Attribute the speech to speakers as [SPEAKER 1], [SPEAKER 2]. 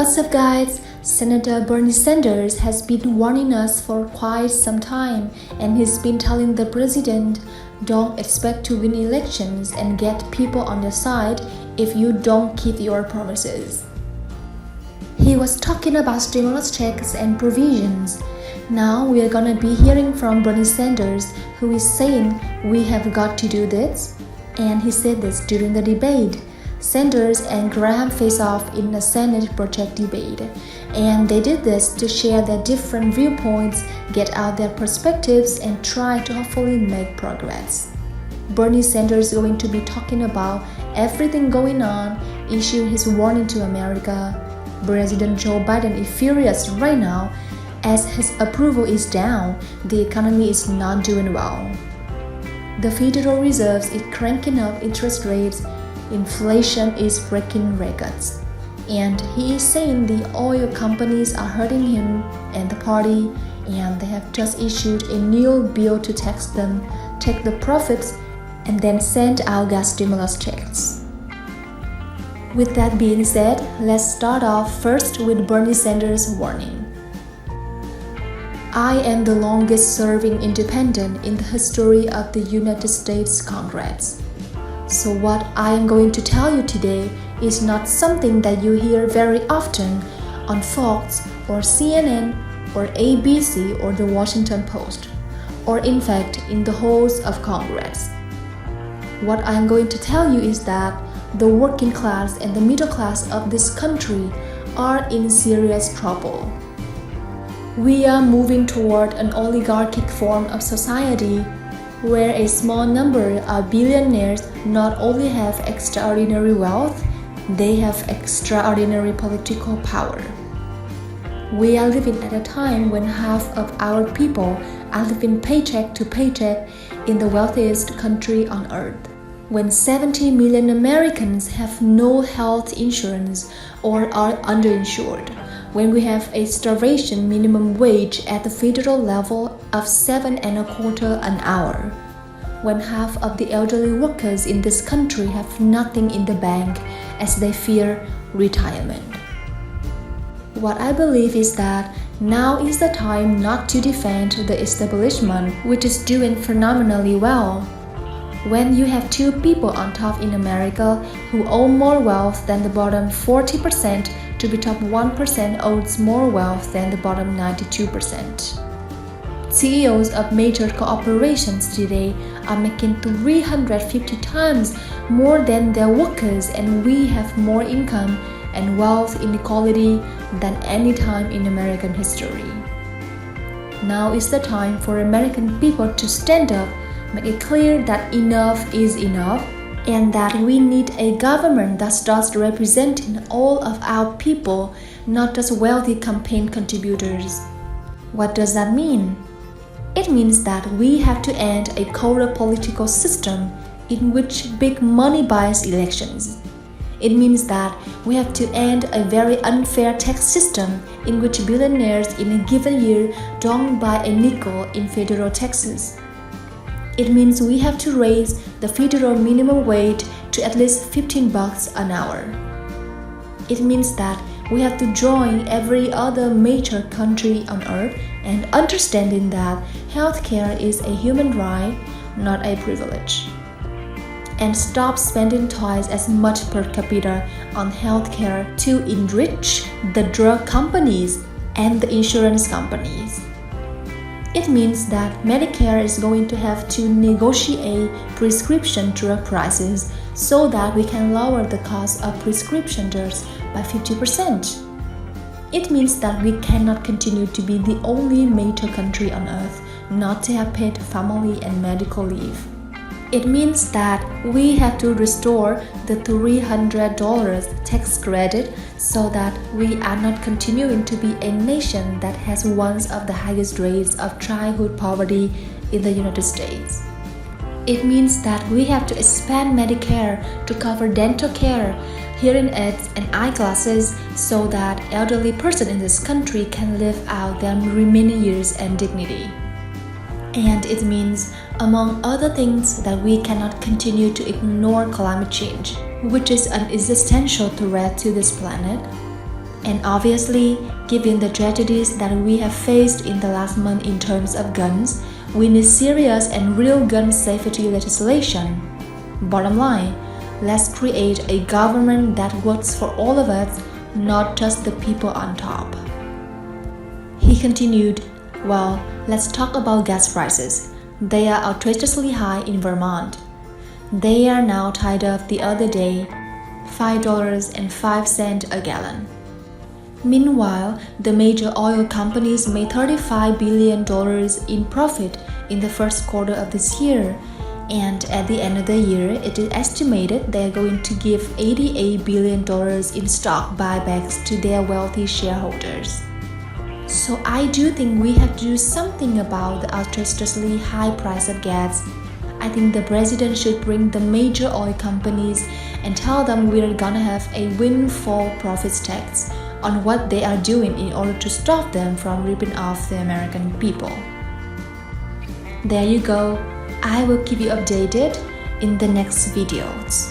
[SPEAKER 1] What's up, guys? Senator Bernie Sanders has been warning us for quite some time, and he's been telling the president, don't expect to win elections and get people on your side if you don't keep your promises. He was talking about stimulus checks and provisions. Now we are gonna be hearing from Bernie Sanders, who is saying we have got to do this, and he said this during the debate. Sanders and Graham face off in a Senate project debate, and they did this to share their different viewpoints, get out their perspectives, and try to hopefully make progress. Bernie Sanders is going to be talking about everything going on, issuing his warning to America. President Joe Biden is furious right now as his approval is down, the economy is not doing well. The Federal Reserve is cranking up interest rates. Inflation is breaking records, and he is saying the oil companies are hurting him and the party, and they have just issued a new bill to tax them, take the profits, and then send out gas stimulus checks. With that being said, let's start off first with Bernie Sanders' warning. I am the longest-serving independent in the history of the United States Congress. So what I am going to tell you today is not something that you hear very often on Fox or CNN or ABC or the Washington Post, or in fact in the halls of Congress. What I am going to tell you is that the working class and the middle class of this country are in serious trouble. We are moving toward an oligarchic form of society where a small number of billionaires not only have extraordinary wealth, they have extraordinary political power. We are living at a time when half of our people are living paycheck to paycheck in the wealthiest country on earth. When 70 million Americans have no health insurance or are underinsured, when we have a starvation minimum wage at the federal level of $7.25 an hour, when half of the elderly workers in this country have nothing in the bank as they fear retirement. What I believe is that now is the time not to defend the establishment, which is doing phenomenally well. When you have two people on top in America who own more wealth than the bottom 40%, to be top 1% owns more wealth than the bottom 92%. CEOs of major corporations today are making 350 times more than their workers, and we have more income and wealth inequality than any time in American history. Now is the time for American people to stand up, make it clear that enough is enough, and that we need a government that starts representing all of our people, not just wealthy campaign contributors. What does that mean? It means that we have to end a corrupt political system in which big money buys elections. It means that we have to end a very unfair tax system in which billionaires in a given year don't buy a nickel in federal taxes. It means we have to raise the federal minimum wage to at least $15 an hour. It means that we have to join every other major country on earth and understanding that healthcare is a human right, not a privilege. And stop spending twice as much per capita on healthcare to enrich the drug companies and the insurance companies. It means that Medicare is going to have to negotiate prescription drug prices so that we can lower the cost of prescription drugs by 50%. It means that we cannot continue to be the only major country on earth not to have paid family and medical leave. It means that we have to restore the $300 tax credit so that we are not continuing to be a nation that has one of the highest rates of childhood poverty in the United States. It means that we have to expand Medicare to cover dental care, hearing aids, and eyeglasses so that elderly persons in this country can live out their remaining years and dignity. And it means, among other things, that we cannot continue to ignore climate change, which is an existential threat to this planet, And obviously, given the tragedies that we have faced in the last month in terms of guns, we need serious and real gun safety legislation. Bottom line, let's create a government that works for all of us, not just the people on top. He continued, well, let's talk about gas prices. They are outrageously high in Vermont. They are now tied up the other day, $5.05 a gallon. Meanwhile, the major oil companies made $35 billion in profit in the first quarter of this year, and at the end of the year, it is estimated they're going to give $88 billion in stock buybacks to their wealthy shareholders. So I do think we have to do something about the outrageously high price of gas. I think the president should bring the major oil companies and tell them we're gonna have a windfall profits tax on what they are doing in order to stop them from ripping off the American people. There you go. I will keep you updated in the next videos.